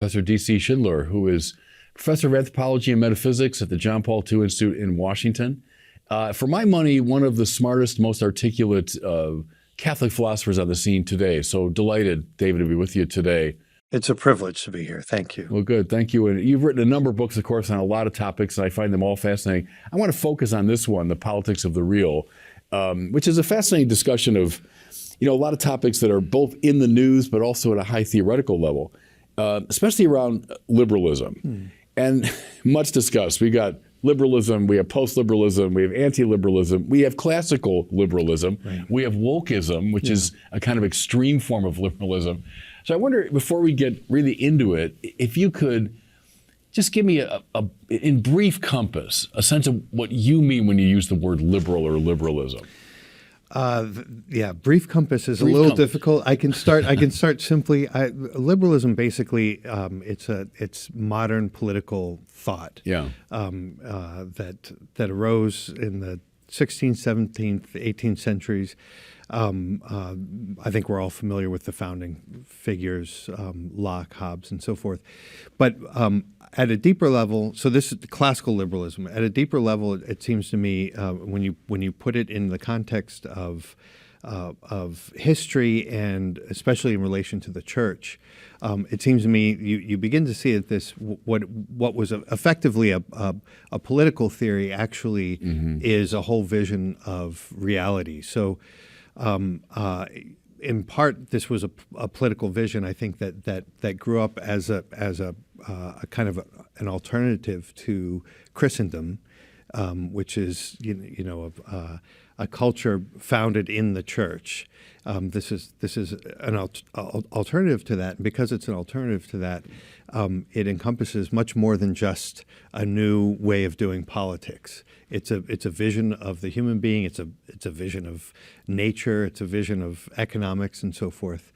Professor D.C. Schindler, who is professor of anthropology and metaphysics at the John Paul II Institute in Washington. For my money, one of the smartest, most articulate Catholic philosophers on the scene today. So delighted, David, to be with you today. It's a privilege to be here. Thank you. Well, good. Thank you. And you've written a number of books, of course, on a lot of topics, and I find them all fascinating. I want to focus on this one, The Politics of the Real, which is a fascinating discussion of, a lot of topics that are both in the news, but also at a high theoretical level, especially around liberalism. And much discussed. We got liberalism, we have post-liberalism, we have anti-liberalism, we have classical liberalism, we have wokeism, which is a kind of extreme form of liberalism. So I wonder, before we get really into it, if you could just give me in brief compass, a sense of what you mean when you use the word liberal or liberalism. Brief compass is a little difficult. I can start simply. Liberalism basically, it's modern political thought. That arose in the 16th, 17th, 18th centuries. I think we're all familiar with the founding figures, Locke, Hobbes, and so forth. But at a deeper level, so this is classical liberalism. At a deeper level, it seems to me, when you put it in the context of history and especially in relation to the church, it seems to me you begin to see that this what was effectively a political theory actually is a whole vision of reality. So. In part, this was a political vision. I think that grew up as a kind of an alternative to Christendom, which is a culture founded in the church. This is an alternative to that, and because it's an alternative to that, it encompasses much more than just a new way of doing politics. It's a vision of the human being. It's a vision of nature. It's a vision of economics and so forth.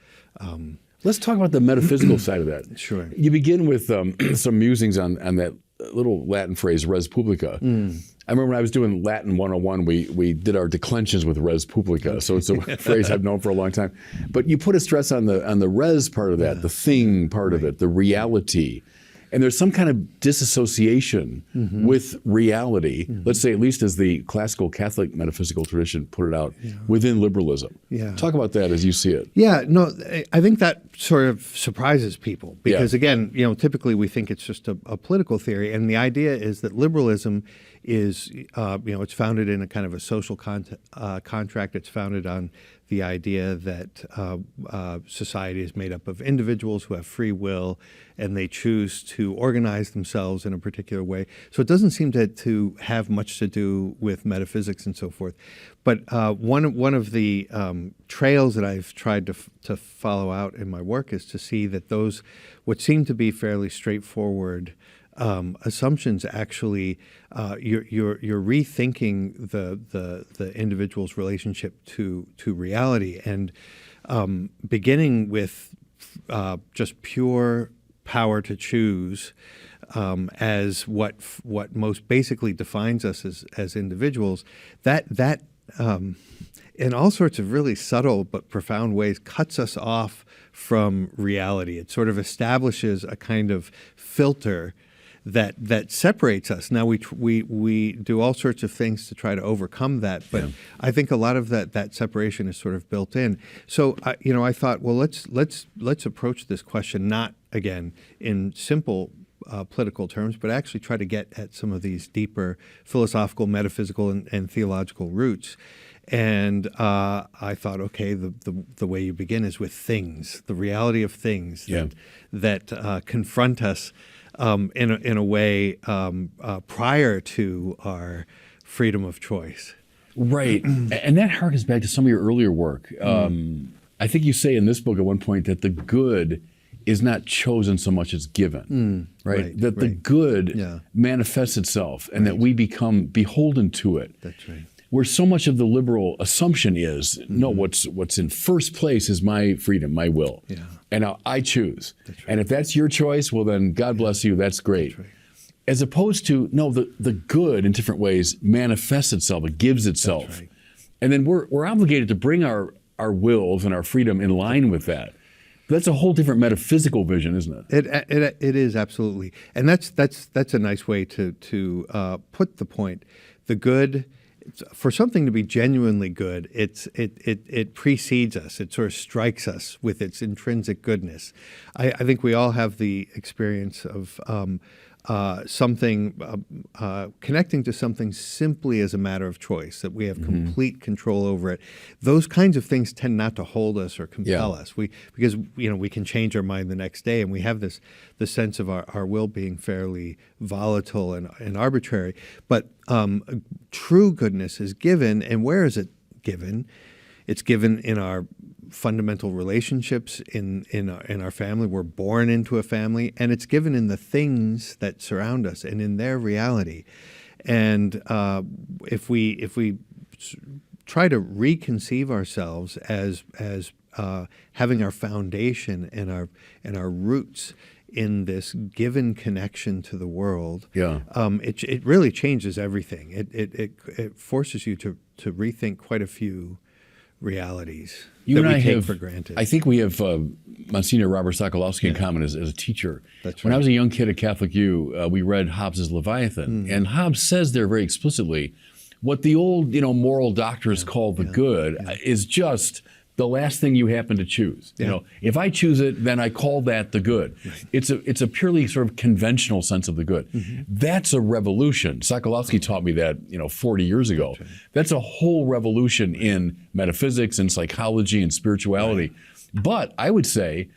Let's talk about the metaphysical side of that. Sure. You begin with some musings on that little Latin phrase, res publica. I remember when I was doing Latin 101, we did our declensions with res publica. So it's a phrase I've known for a long time. But you put a stress on the res part of that, the thing part of it, the reality. And there's some kind of disassociation with reality, let's say at least as the classical Catholic metaphysical tradition put it out, within liberalism. Talk about that as you see it. I think that sort of surprises people because, again, typically we think it's just a political theory. And the idea is that liberalism is, it's founded in a kind of a social contract. It's founded on the idea that society is made up of individuals who have free will and they choose to organize themselves in a particular way. So it doesn't seem to have much to do with metaphysics and so forth. But one of the trails that I've tried to follow out in my work is to see that those what seem to be fairly straightforward assumptions actually you're rethinking the individual's relationship to reality and beginning with just pure power to choose as what most basically defines us as individuals. That in all sorts of really subtle but profound ways cuts us off from reality. It sort of establishes a kind of filter that separates us. Now we do all sorts of things to try to overcome that, but I think a lot of that separation is sort of built in. So I thought, well, let's approach this question not again in simple political terms, but actually try to get at some of these deeper philosophical, metaphysical, and theological roots. And I thought, okay, the way you begin is with things, the reality of things that confront us in a way prior to our freedom of choice. Right. And that harkens back to some of your earlier work. I think you say in this book at one point that the good is not chosen so much as given, right? That the good manifests itself and that we become beholden to it. That's right. Where so much of the liberal assumption is, no, what's in first place is my freedom, my will. And now I choose. Right. And if that's your choice, well then God bless you, that's great. That's right. As opposed to, no, the good in different ways manifests itself, it gives itself. Right. And then we're obligated to bring our wills and our freedom in line with that. That's a whole different metaphysical vision, isn't it? It is, absolutely, and that's a nice way to put the point. The good, for something to be genuinely good, it precedes us. It sort of strikes us with its intrinsic goodness. I think we all have the experience of something connecting to something simply as a matter of choice, that we have complete control over it. Those kinds of things tend not to hold us or compel us. Because we can change our mind the next day, and we have the sense of our will being fairly volatile and arbitrary. But true goodness is given, and where is it given? It's given in our fundamental relationships in our family. We're born into a family, and it's given in the things that surround us and in their reality. And if we try to reconceive ourselves as having our foundation and our roots in this given connection to the world, it really changes everything. It forces you to rethink quite a few realities You that and we I take have, for granted. I think we have Monsignor Robert Sokolowski in common as a teacher. That's When right. I was a young kid at Catholic U, we read Hobbes's Leviathan, and Hobbes says there very explicitly, what the old moral doctors call the good is just the last thing you happen to choose. You know, if I choose it, then I call that the good. Right. It's a purely sort of conventional sense of the good. That's a revolution. Sokolowski taught me that 40 years ago. That's a whole revolution in metaphysics and psychology and spirituality. But I would say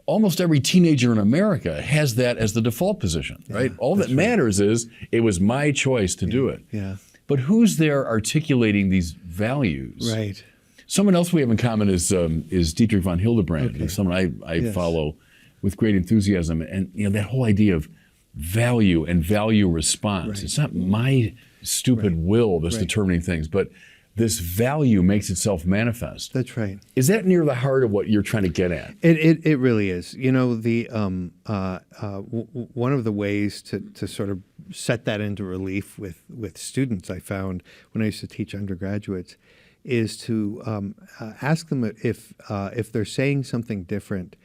almost every teenager in America has that as the default position, right? All that matters is it was my choice to do it. Yeah. But who's there articulating these values? Right. Someone else we have in common is Dietrich von Hildebrand, who's someone I follow with great enthusiasm. And that whole idea of value and value response. Right. It's not my stupid will that's determining things, but this value makes itself manifest. That's right. Is that near the heart of what you're trying to get at? It really is. The one of the ways to sort of set that into relief with students, I found when I used to teach undergraduates, is to ask them if they're saying something different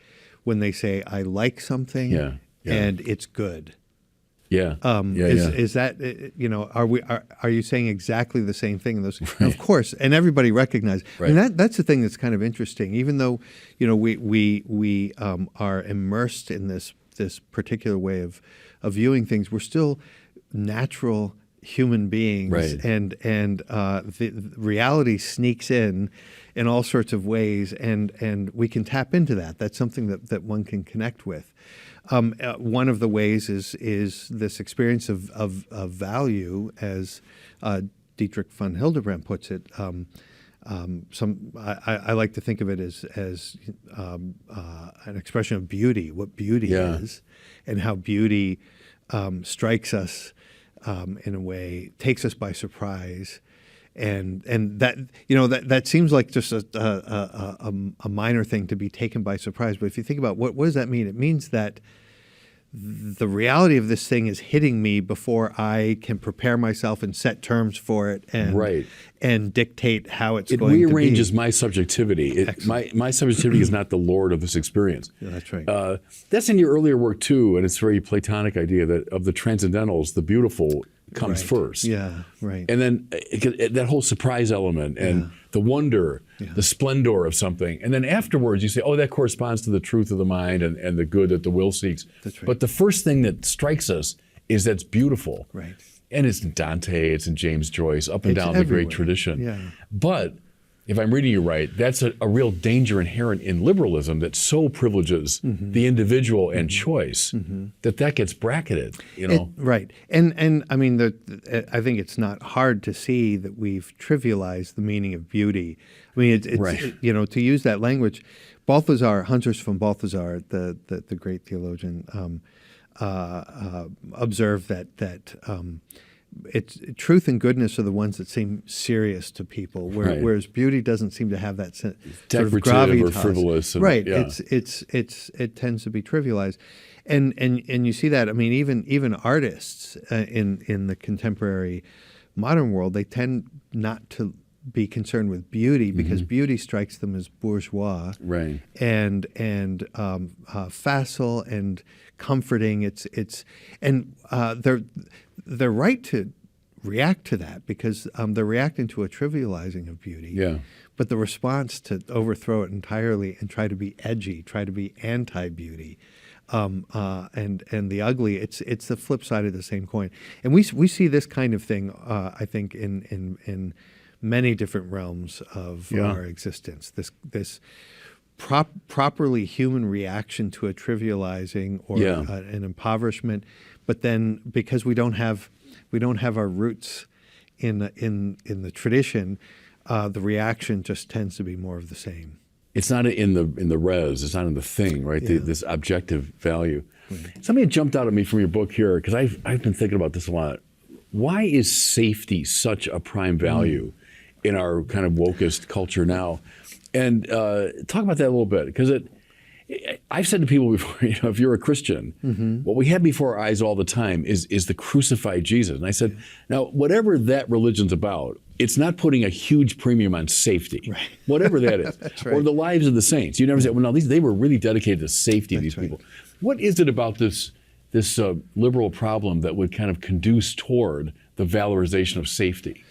when they say, I like something and it's good. Is that, are you saying exactly the same thing in those? Of course, and everybody recognizes. Right. I mean, that's the thing that's kind of interesting. Even though, we are immersed in this particular way of viewing things, we're still natural human beings, right. and the reality sneaks in all sorts of ways, and we can tap into that. That's something that one can connect with. One of the ways is this experience of value, as Dietrich von Hildebrand puts it. I like to think of it as an expression of beauty, what beauty is, and how beauty strikes us in a way, takes us by surprise, and that seems like just a minor thing to be taken by surprise. But if you think about what does that mean? It means that the reality of this thing is hitting me before I can prepare myself and set terms for it and dictate how it's going to be. It rearranges my subjectivity. My subjectivity is not the lord of this experience. Yeah, that's right. That's in your earlier work too, and it's a very Platonic idea that of the transcendentals, the beautiful comes first. Yeah, right. And then that whole surprise element and the wonder, the splendor of something. And then afterwards you say, oh, that corresponds to the truth of the mind and the good that the will seeks. That's right. But the first thing that strikes us is that's beautiful. Right. And it's in Dante, it's in James Joyce, up and down the great tradition. Yeah. But if I'm reading you right, that's a real danger inherent in liberalism that so privileges the individual and choice that gets bracketed. Right, and I mean, I think it's not hard to see that we've trivialized the meaning of beauty. I mean, it's to use that language, Balthasar, Hunters von Balthasar, the great theologian, observed that. It's truth and goodness are the ones that seem serious to people, whereas beauty doesn't seem to have that sort of gravitas. Or frivolous. Right. It tends to be trivialized, and you see that. I mean, even artists in the contemporary modern world, they tend not to be concerned with beauty because beauty strikes them as bourgeois, Right. and facile and comforting. They're right to react to that because they're reacting to a trivializing of beauty. Yeah. But the response to overthrow it entirely and try to be edgy, try to be anti-beauty, and the ugly, it's the flip side of the same coin. And we see this kind of thing, I think, in many different realms of our existence. This properly human reaction to a trivializing or an impoverishment, but then because we don't have our roots in the tradition, the reaction just tends to be more of the same. It's not in the res. It's not in the thing, right? Yeah. This objective value. Something jumped out at me from your book here because I've been thinking about this a lot. Why is safety such a prime value in our kind of wokest culture now? And talk about that a little bit because I've said to people before, if you're a Christian, what we have before our eyes all the time is the crucified Jesus. And I said, now, whatever that religion's about, it's not putting a huge premium on safety, whatever that is, That's right. or the lives of the saints. You never say, well, no, they were really dedicated to safety, these people. What is it about this liberal problem that would kind of conduce toward the valorization of safety?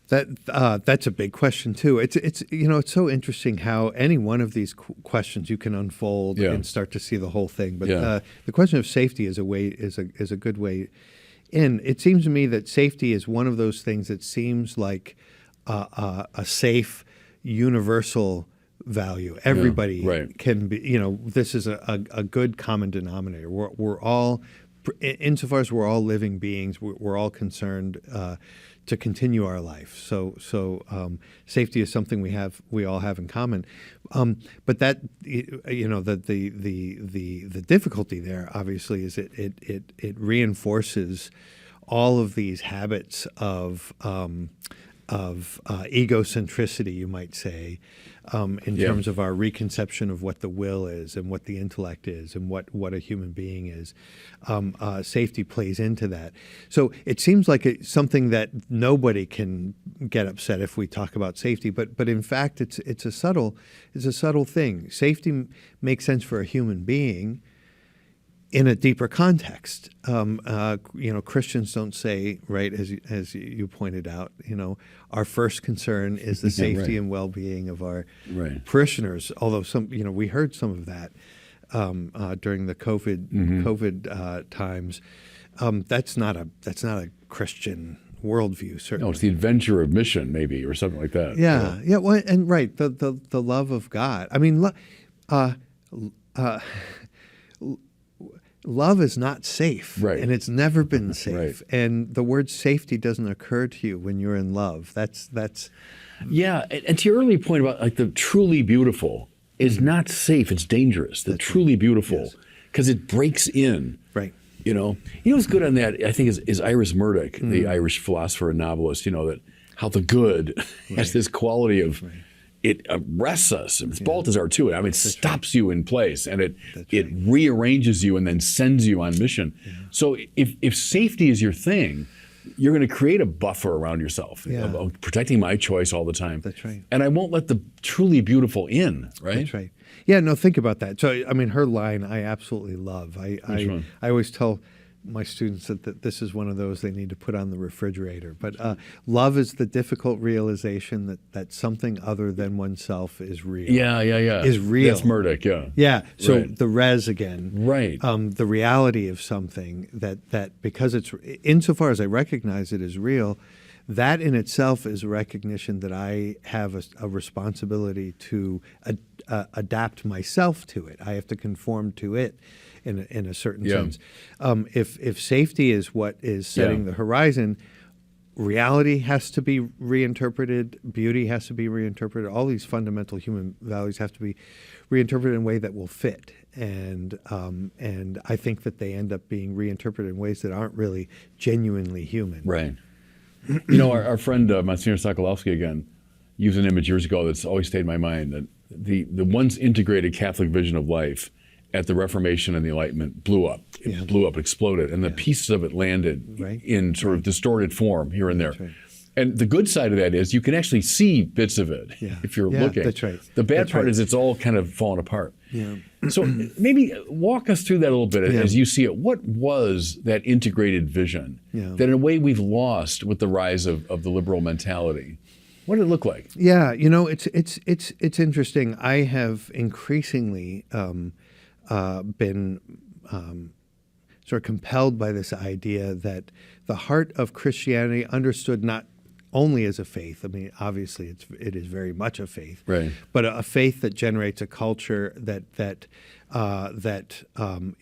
That's a big question too. It's so interesting how any one of these questions you can unfold and start to see the whole thing. But the question of safety is a good way in. It seems to me that safety is one of those things that seems like a safe, universal value. Everybody can be. This is a good common denominator. We're all, insofar as we're all living beings, we're all concerned to continue our life. So safety is something we all have in common. But that the difficulty there obviously is it reinforces all of these habits of egocentricity, you might say, in terms of our reconception of what the will is and what the intellect is and what a human being is. Safety plays into that. So it seems like it's something that nobody can get upset if we talk about safety, but in fact it's a subtle thing. Safety makes sense for a human being in a deeper context. Christians don't say, right, as you pointed out, our first concern is the safety and well-being of our parishioners. Although we heard some of that during the COVID times. That's not a Christian worldview, certainly. No, it's the adventure of mission, maybe, or something like that. Yeah. Well, and the love of God. I mean, love is not safe, and it's never been safe. And the word safety doesn't occur to you when you're in love. That's. Yeah, and to your earlier point about like the truly beautiful is not safe; it's dangerous. The truly beautiful, because it breaks in. Right. What's good on that, I think, is Iris Murdoch, the Irish philosopher and novelist. That how the good has this quality of. It arrests us. It's Balthazar too. I mean, it stops you in place, and it rearranges you and then sends you on mission. Yeah. So if safety is your thing, you're going to create a buffer around yourself about protecting my choice all the time. That's right. And I won't let the truly beautiful in. Right. That's right. Yeah. No. Think about that. So I mean, her line I absolutely love. I always tell my students that this is one of those they need to put on the refrigerator. But love is the difficult realization that something other than oneself is real. Yeah. Is real. That's Murdoch, Yeah. So the res again. Right. The reality of something that because it's, insofar as I recognize it as real, that in itself is a recognition that I have a responsibility to adapt myself to it. I have to conform to it. In a certain sense, if safety is what is setting the horizon, reality has to be reinterpreted, beauty has to be reinterpreted. All these fundamental human values have to be reinterpreted in a way that will fit. And I think that they end up being reinterpreted in ways that aren't really genuinely human. Right. Our friend Monsignor Sokolowski again used an image years ago that's always stayed in my mind, that the once integrated Catholic vision of life at the Reformation and the Enlightenment blew up. It blew up, exploded, and the pieces of it landed in sort of distorted form here and there. And the good side of that is you can actually see bits of it if you're looking. That's right. The bad That's part right. is it's all kind of falling apart. Yeah. So maybe walk us through that a little bit as you see it. What was that integrated vision that in a way we've lost with the rise of the liberal mentality? What did it look like? Yeah, it's interesting. I have increasingly been sort of compelled by this idea that the heart of Christianity, understood not only as a faith, I mean, obviously it is very much a faith, Right. but a faith that generates a culture that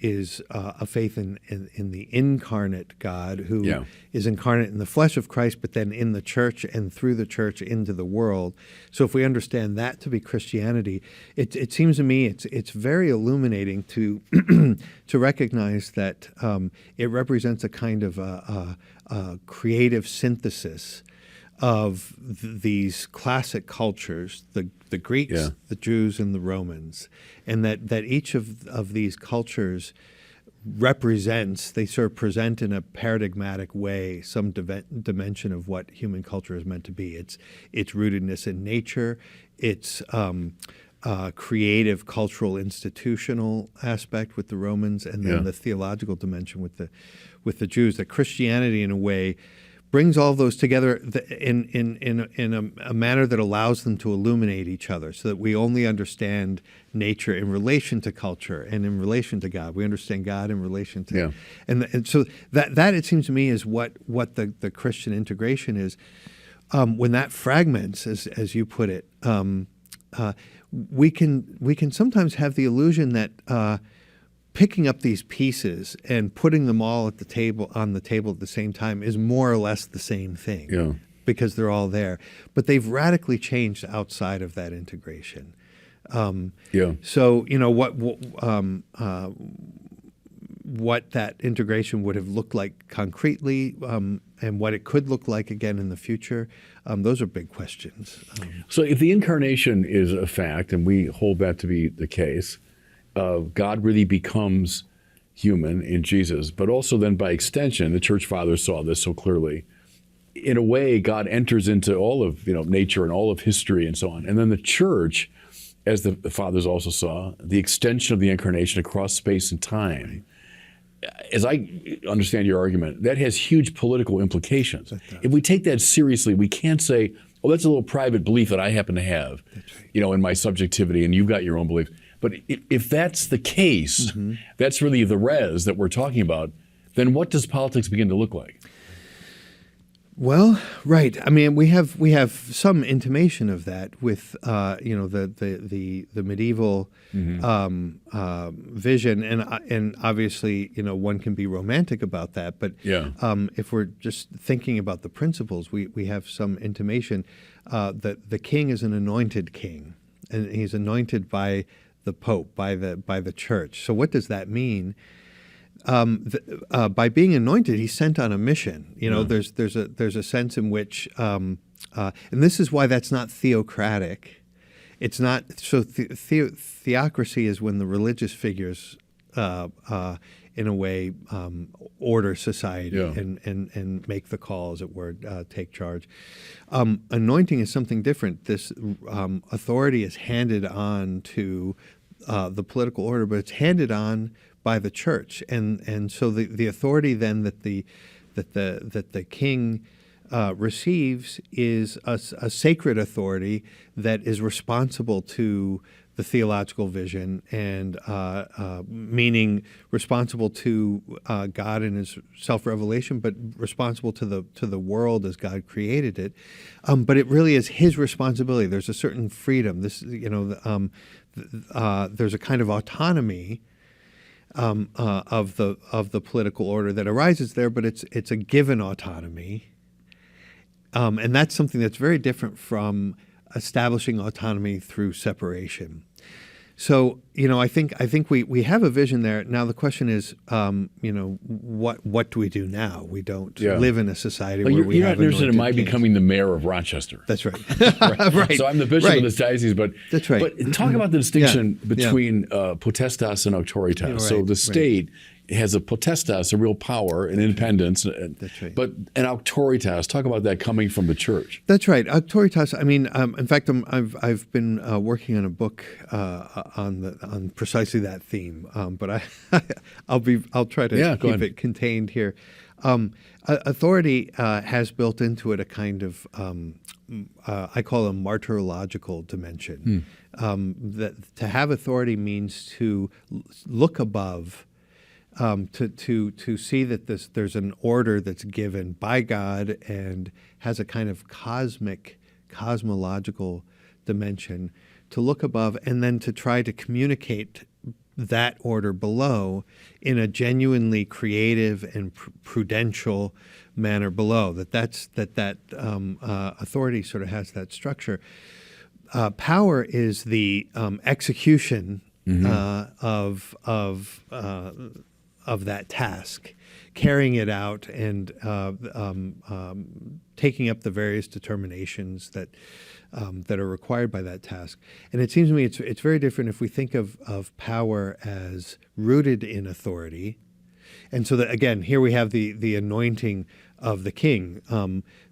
is a faith in the incarnate God who is incarnate in the flesh of Christ, but then in the church and through the church into the world. So if we understand that to be Christianity, it seems to me it's very illuminating to to recognize that it represents a kind of a creative synthesis of these classic cultures, the Greeks, the Jews, and the Romans, and that each of these cultures represents, they sort of present in a paradigmatic way some dimension of what human culture is meant to be. Its rootedness in nature, its creative, cultural, institutional aspect with the Romans, and then the theological dimension with the Jews. That Christianity, in a way, brings all of those together in a manner that allows them to illuminate each other, so that we only understand nature in relation to culture and in relation to God. We understand God in relation to, and so that it seems to me is what the Christian integration is. When that fragments, as you put it, we can sometimes have the illusion that picking up these pieces and putting them all on the table at the same time is more or less the same thing, because they're all there. But they've radically changed outside of that integration. So what that integration would have looked like concretely, and what it could look like again in the future, those are big questions. So if the incarnation is a fact, and we hold that to be the case, God really becomes human in Jesus, but also then by extension, the church fathers saw this so clearly. In a way, God enters into all of nature and all of history and so on. And then the church, as the fathers also saw, the extension of the incarnation across space and time. As I understand your argument, that has huge political implications. If we take that seriously, we can't say, oh, that's a little private belief that I happen to have, in my subjectivity, and you've got your own belief. But if that's the case, that's really the res that we're talking about, then what does politics begin to look like? Well, right. I mean, we have some intimation of that with the medieval vision, and obviously one can be romantic about that. But if we're just thinking about the principles, we have some intimation that the king is an anointed king, and he's anointed by the Pope, by the Church. So what does that mean? By being anointed, he's sent on a mission. There's a sense in which, and this is why that's not theocratic. It's not so. Theocracy is when the religious figures, in a way, order society and make the call, as it were, take charge. Anointing is something different. This authority is handed on to the political order, but it's handed on by the church, and so the authority then that the king receives is a sacred authority that is responsible to the theological vision, and meaning responsible to God and His self-revelation, but responsible to the world as God created it. But it really is His responsibility. There's a certain freedom. There's a kind of autonomy of the political order that arises there, but it's a given autonomy, and that's something that's very different from establishing autonomy through separation. So I think we have a vision there. Now the question is, what do we do now? We don't live in a society where we have. You're not interested in my kings. Becoming the mayor of Rochester. That's right. Right. So I'm the bishop of this diocese, but that's right. But talk about the distinction between potestas and auctoritas. So the state has a potestas, a real power and independence. That's right. But an auctoritas, talk about that coming from the church. That's right. Auctoritas. I mean, in fact, I've been working on a book on precisely that theme. But I'll try to keep it contained here. Authority has built into it a kind of I call a martyrological dimension. That to have authority means to look above. To see that there's an order that's given by God and has a kind of cosmological dimension, to look above and then to try to communicate that order below in a genuinely creative and prudential manner below. That authority sort of has that structure. Power is the execution of that task, carrying it out and taking up the various determinations that are required by that task. And it seems to me it's very different if we think of power as rooted in authority. And so that, again, here we have the anointing of the king.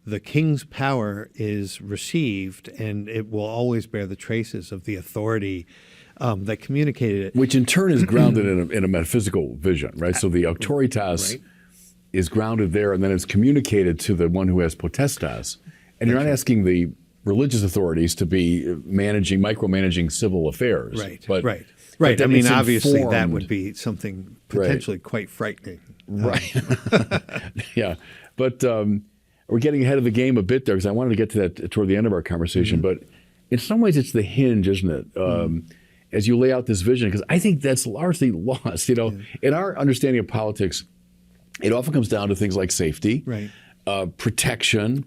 The king's power is received, and it will always bear the traces of the authority that communicated it. Which in turn is grounded in a metaphysical vision, right? So the auctoritas is grounded there, and then it's communicated to the one who has potestas. And you're not asking the religious authorities to be micromanaging civil affairs. Right. I mean, obviously that would be something potentially quite frightening. Right. Yeah. But we're getting ahead of the game a bit there because I wanted to get to that toward the end of our conversation. But in some ways it's the hinge, isn't it? As you lay out this vision, because I think that's largely lost. In our understanding of politics, it often comes down to things like safety, protection,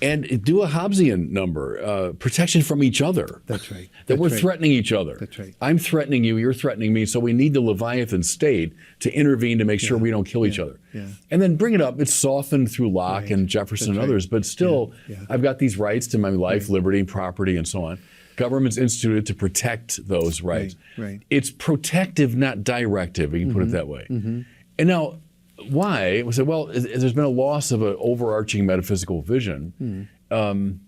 and do a Hobbesian number, protection from each other. That's right. That we're threatening each other. That's right. I'm threatening you, you're threatening me, so we need the Leviathan state to intervene to make sure we don't kill each other. And then bring it up. It's softened through Locke and Jefferson and others, but still, I've got these rights to my life, liberty, property, and so on. Government's instituted to protect those rights. It's protective, not directive. We can put it that way. And now, why? We say, well, there's been a loss of an overarching metaphysical vision. That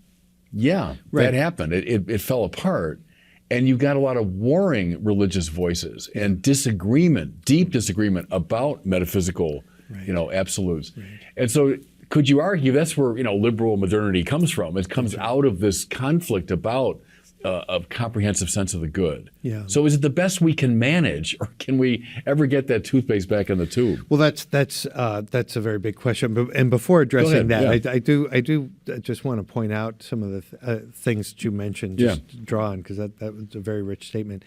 happened. It fell apart. And you've got a lot of warring religious voices and disagreement, deep disagreement about metaphysical, absolutes. And so could you argue that's where, liberal modernity comes from? It comes out of this conflict about a comprehensive sense of the good. So is it the best we can manage, or can we ever get that toothpaste back in the tube? Well, that's a very big question. And before addressing that, I do just want to point out some of the things that you mentioned, just drawn, because that was a very rich statement.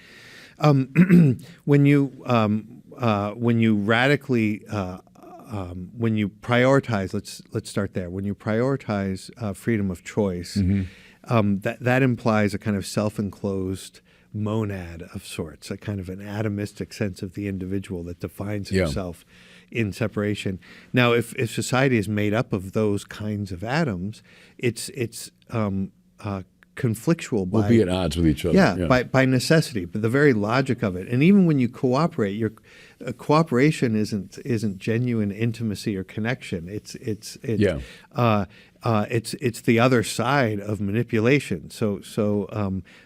When you radically when you prioritize, let's start there. When you prioritize freedom of choice. That implies a kind of self-enclosed monad of sorts, a kind of an atomistic sense of the individual that defines himself in separation. Now, if society is made up of those kinds of atoms, it's conflictual by... We'll be at odds with each other. By necessity, but the very logic of it. And even when you cooperate, your cooperation isn't genuine intimacy or connection. It's the other side of manipulation. So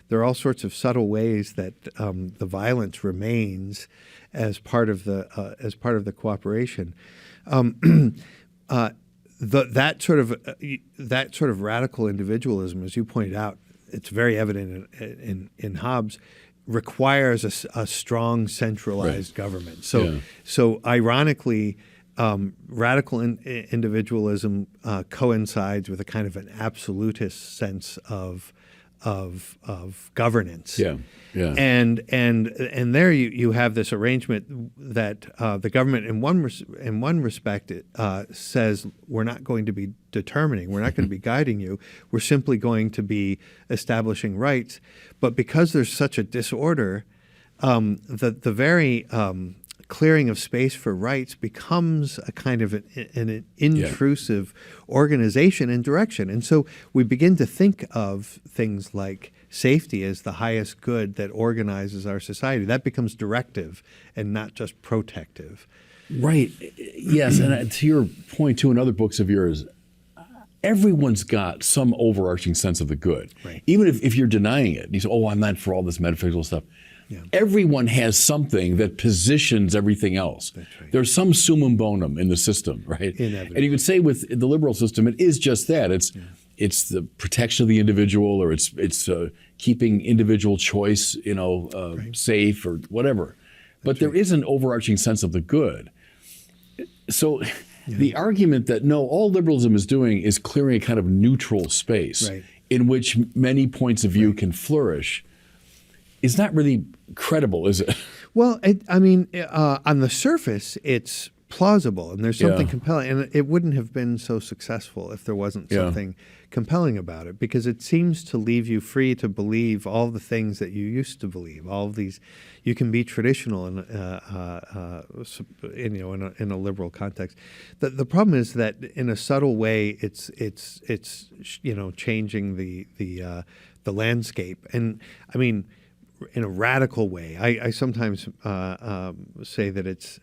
there are all sorts of subtle ways that the violence remains as part of the cooperation. That sort of radical individualism, as you pointed out, it's very evident in Hobbes, requires a strong centralized government. So ironically, radical individualism coincides with a kind of an absolutist sense of governance. And there you have this arrangement that the government in one respect says, we're not going to be determining, we're not going to be guiding you, we're simply going to be establishing rights. But because there's such a disorder, the very clearing of space for rights becomes a kind of an intrusive organization and direction. And so we begin to think of things like safety as the highest good that organizes our society. That becomes directive and not just protective. Right. Yes, and to your point too, in other books of yours, everyone's got some overarching sense of the good. Right. Even if you're denying it, you say, "Oh, I'm not for all this metaphysical stuff." Yeah. Everyone has something that positions everything else. That's right. There's some summum bonum in the system, right? Inevitably. And you could say with the liberal system, it is just that. It's the protection of the individual, or it's keeping individual choice, safe or whatever. But there is an overarching sense of the good. So the argument that no, all liberalism is doing is clearing a kind of neutral space in which many points of view can flourish is not really credible, is it? Well, on the surface, it's plausible, and there's something compelling, and it wouldn't have been so successful if there wasn't something compelling about it, because it seems to leave you free to believe all the things that you used to believe. All of these, you can be traditional in a liberal context. The problem is that in a subtle way, it's changing the landscape, and I mean, in a radical way. I sometimes say that it's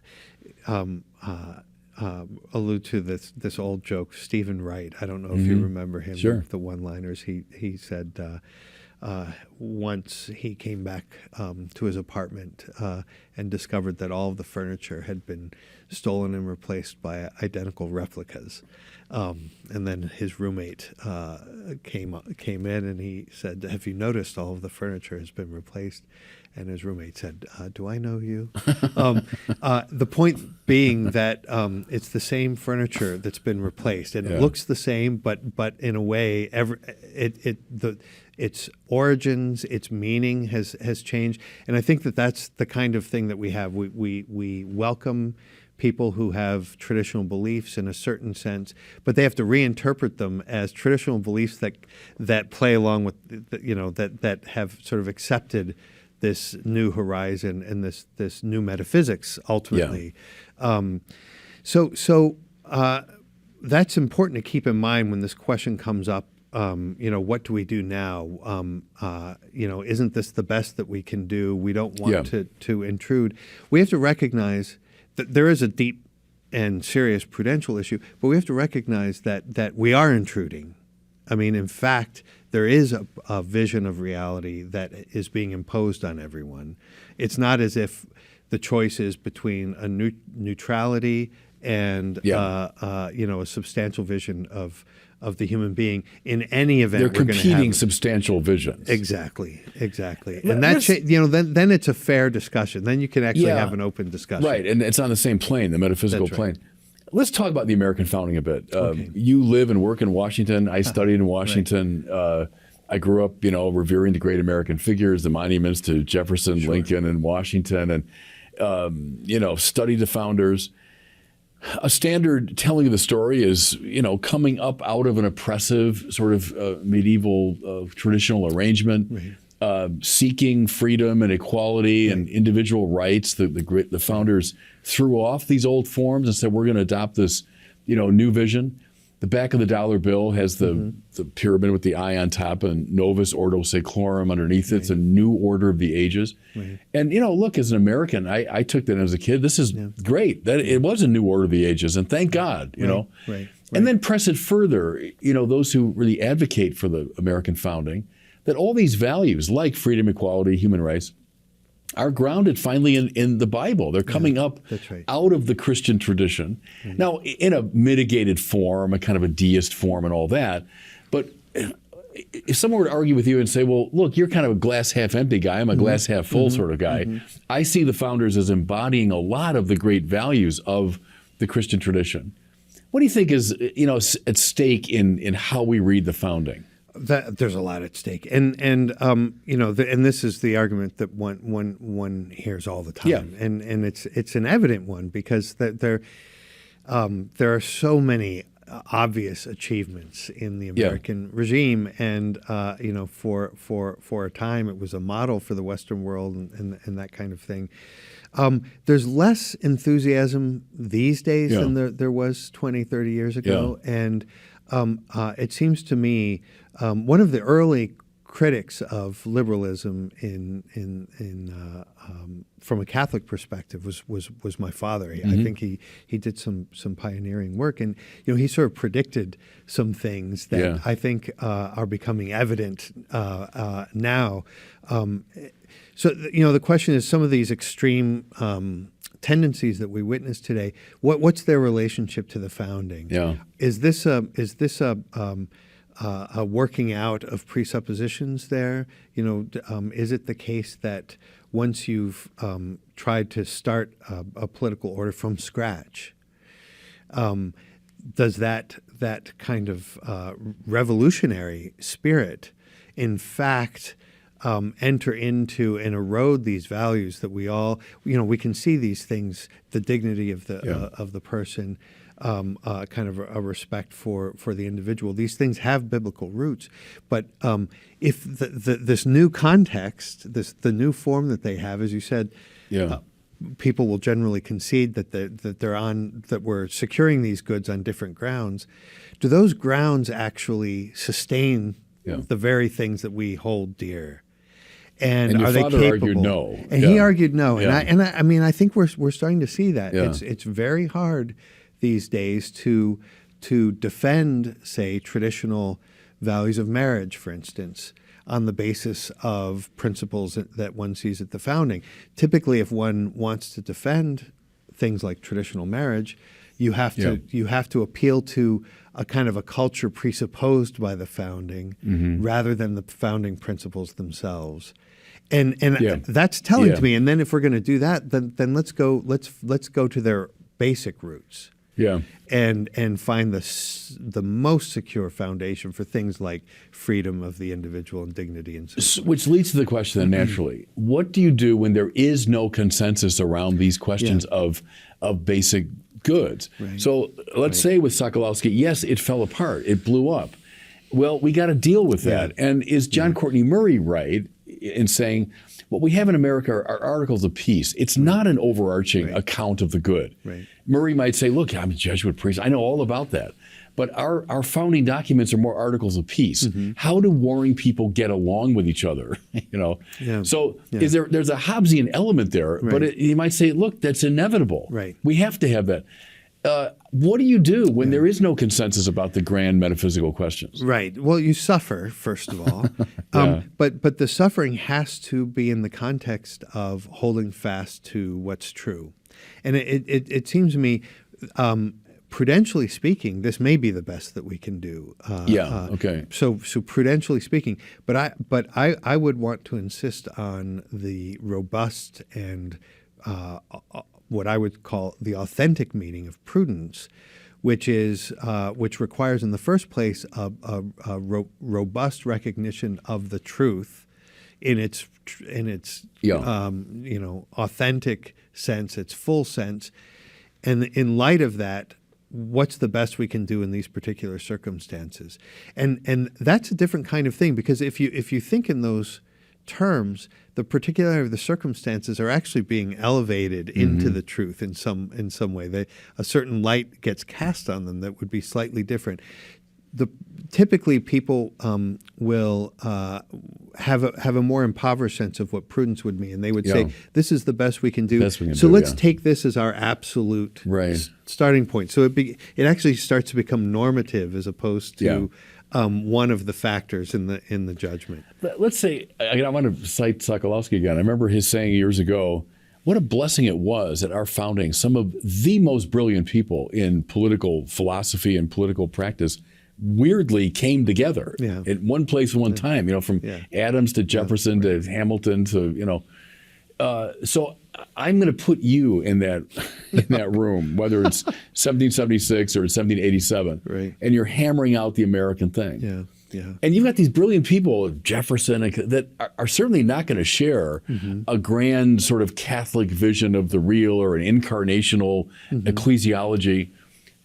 allude to this old joke, Stephen Wright. I don't know if you remember him. Sure. The one-liners. He said once he came back to his apartment and discovered that all of the furniture had been stolen and replaced by identical replicas. And then his roommate came in and he said, "Have you noticed all of the furniture has been replaced?" And his roommate said, "Do I know you?" The point being that it's the same furniture that's been replaced, and it looks the same, but in a way, its origins, its meaning has changed, and I think that's the kind of thing that we have. We welcome people who have traditional beliefs in a certain sense, but they have to reinterpret them as traditional beliefs that play along with that have sort of accepted this new horizon and this new metaphysics ultimately. So that's important to keep in mind when this question comes up. What do we do now? Isn't this the best that we can do? We don't want to intrude. We have to recognize that there is a deep and serious prudential issue, but we have to recognize that we are intruding. I mean, in fact, there is a vision of reality that is being imposed on everyone. It's not as if the choice is between a neutrality and a substantial vision of the human being. In any event, they're we're competing substantial visions. Exactly. And that then it's a fair discussion. Then you can actually have an open discussion. Right, and it's on the same plane, the metaphysical plane. Let's talk about the American founding a bit. You live and work in Washington. I studied in Washington. I grew up, revering the great American figures, the monuments to Jefferson, Lincoln, and Washington, and studied the founders. A standard telling of the story is, coming up out of an oppressive sort of medieval traditional arrangement, seeking freedom and equality and individual rights. The founders threw off these old forms and said, we're going to adopt this, new vision. The back of the dollar bill has the pyramid with the eye on top and Novus Ordo Seclorum underneath it. It's a new order of the ages. And, look, as an American, I took that as a kid. This is great. That it was a new order of the ages, and thank God, And then press it further, those who really advocate for the American founding, that all these values like freedom, equality, human rights are grounded finally in the Bible. They're coming up out of the Christian tradition. Now, in a mitigated form, a kind of a deist form and all that. But if someone were to argue with you and say, well, look, you're kind of a glass half empty guy. I'm a glass half full sort of guy. I see the founders as embodying a lot of the great values of the Christian tradition. What do you think is, at stake in how we read the founding? There's a lot at stake, and this is the argument that one hears all the time, and it's an evident one because there are so many obvious achievements in the American regime, and for a time it was a model for the Western world and that kind of thing. There's less enthusiasm these days than there was 20, 30 years ago, and it seems to me one of the early critics of liberalism from a Catholic perspective was my father. I think he did some pioneering work, and he sort of predicted some things that I think are becoming evident now. So the question is, some of these extreme tendencies that we witness today, what's their relationship to the founding? Yeah. Is this a working out of presuppositions there? Is it the case that once you've tried to start a political order from scratch, does that kind of revolutionary spirit, in fact, enter into and erode these values that we all, we can see these things, the dignity of the person, kind of a respect for the individual. These things have biblical roots, but if this new context, the new form that they have, as you said, people will generally concede that we're securing these goods on different grounds. Do those grounds actually sustain the very things that we hold dear? And your are they father capable? argued no. And he argued no. Yeah. And I mean, I think we're starting to see that. Yeah. It's very hard these days to defend, say, traditional values of marriage, for instance, on the basis of principles that one sees at the founding. Typically, if one wants to defend things like traditional marriage, you have to appeal to a kind of a culture presupposed by the founding rather than the founding principles themselves. And that's telling to me. And then if we're going to do that, then let's go to their basic roots. Yeah. And find the most secure foundation for things like freedom of the individual and dignity and so forth. Which leads to the question then naturally, what do you do when there is no consensus around these questions of basic goods? Right. So let's say with Sokolowski, yes, it fell apart. It blew up. Well, we got to deal with that. And is John Courtney Murray right in saying what we have in America are articles of peace? It's not an overarching account of the good. Right. Murray might say, look, I'm a Jesuit priest. I know all about that. But our founding documents are more articles of peace. How do warring people get along with each other? So there's a Hobbesian element there, but you might say, look, that's inevitable. Right. We have to have that. What do you do when there is no consensus about the grand metaphysical questions? Right. Well, you suffer, first of all. But the suffering has to be in the context of holding fast to what's true. And it seems to me, prudentially speaking, this may be the best that we can do. Okay. So prudentially speaking, but I would want to insist on the robust and what I would call the authentic meaning of prudence, which requires in the first place a robust recognition of the truth in its authentic sense, its full sense, and in light of that, what's the best we can do in these particular circumstances, and that's a different kind of thing, because if you think in those terms, the particularity of the circumstances are actually being elevated into the truth in some way. A certain light gets cast on them that would be slightly different. Typically, people will have a more impoverished sense of what prudence would mean, and they would say, "This is the best we can do. Let's take this as our absolute starting point." So it actually starts to become normative as opposed to one of the factors in the judgment. Let's say, I want to cite Sokolowski again. I remember his saying years ago, what a blessing it was at our founding, some of the most brilliant people in political philosophy and political practice weirdly came together in one place at one time, from Adams to Jefferson to Hamilton to, so I'm going to put you in that room, whether it's 1776 or 1787, and you're hammering out the American thing. And you've got these brilliant people, Jefferson, that are certainly not going to share a grand sort of Catholic vision of the real or an incarnational ecclesiology.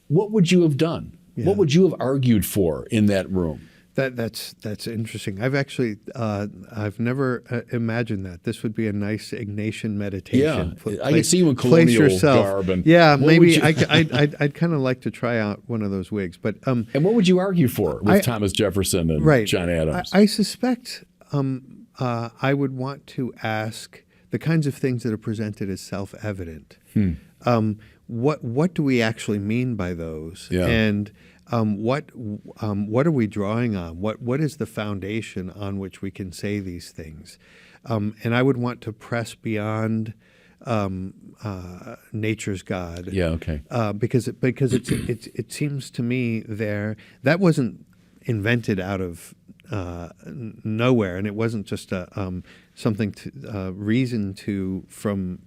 What would you have done? What would you have argued for in that room? That's interesting. I've never imagined that. This would be a nice Ignatian meditation. I can see you in colonial garb. And maybe I'd kind of like to try out one of those wigs. But and what would you argue for with Thomas Jefferson and John Adams? I suspect I would want to ask the kinds of things that are presented as self-evident. What do we actually mean by those? Yeah. And what are we drawing on? What is the foundation on which we can say these things? And I would want to press beyond nature's God. Yeah. Okay. Because it seems to me that wasn't invented out of nowhere, and it wasn't just something to reason to from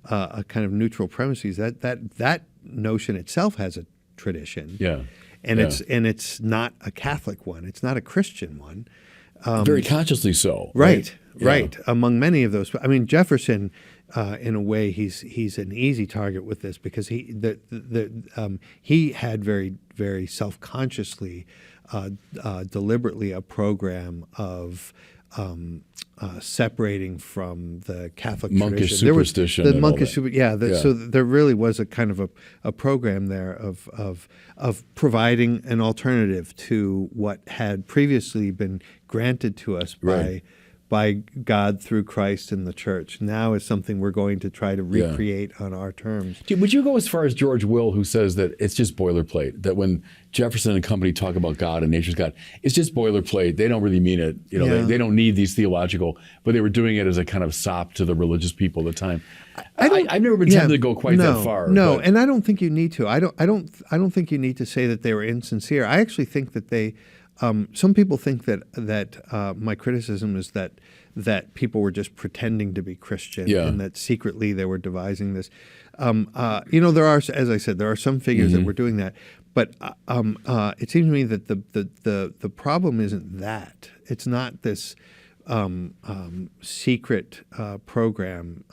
a kind of neutral premises. That notion itself has a tradition. Yeah. And Yeah. it's not a Catholic one. It's not a Christian one. Very consciously so. Right. Yeah. Right. Among many of those, I mean, Jefferson, in a way, he's an easy target with this because he had very, very self-consciously, deliberately a program of separating from the Catholic Monkish tradition. There was superstition the and all monkish, that. yeah. Yeah. So there really was a kind of a program there of providing an alternative to what had previously been granted to us Right. by God through Christ and the Church. Now is something we're going to try to recreate on our terms. Would you go as far as George Will, who says that it's just boilerplate, that when Jefferson and company talk about God and nature's God, it's just boilerplate. They don't really mean it. Yeah. They don't need these theological, but they were doing it as a kind of sop to the religious people at the time. I've never been tempted to go quite that far. No, but- and I don't think you need to. I don't think you need to say that they were insincere. I actually think that they. Some people think that my criticism is that people were just pretending to be Christian, Yeah. and that secretly they were devising this. There are, as I said, there are some figures that were doing that, but it seems to me that the problem isn't that. It's not this secret program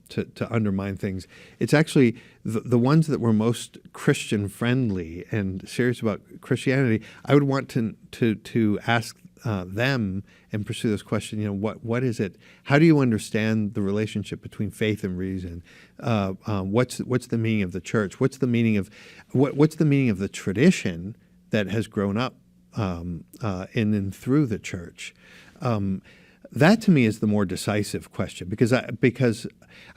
to undermine things. It's actually the ones that were most Christian friendly and serious about Christianity. I would want to ask them and pursue this question. What is it? How do you understand the relationship between faith and reason? What's the meaning of the church? What's the meaning of the tradition that has grown up in and through the church? That to me is the more decisive question because I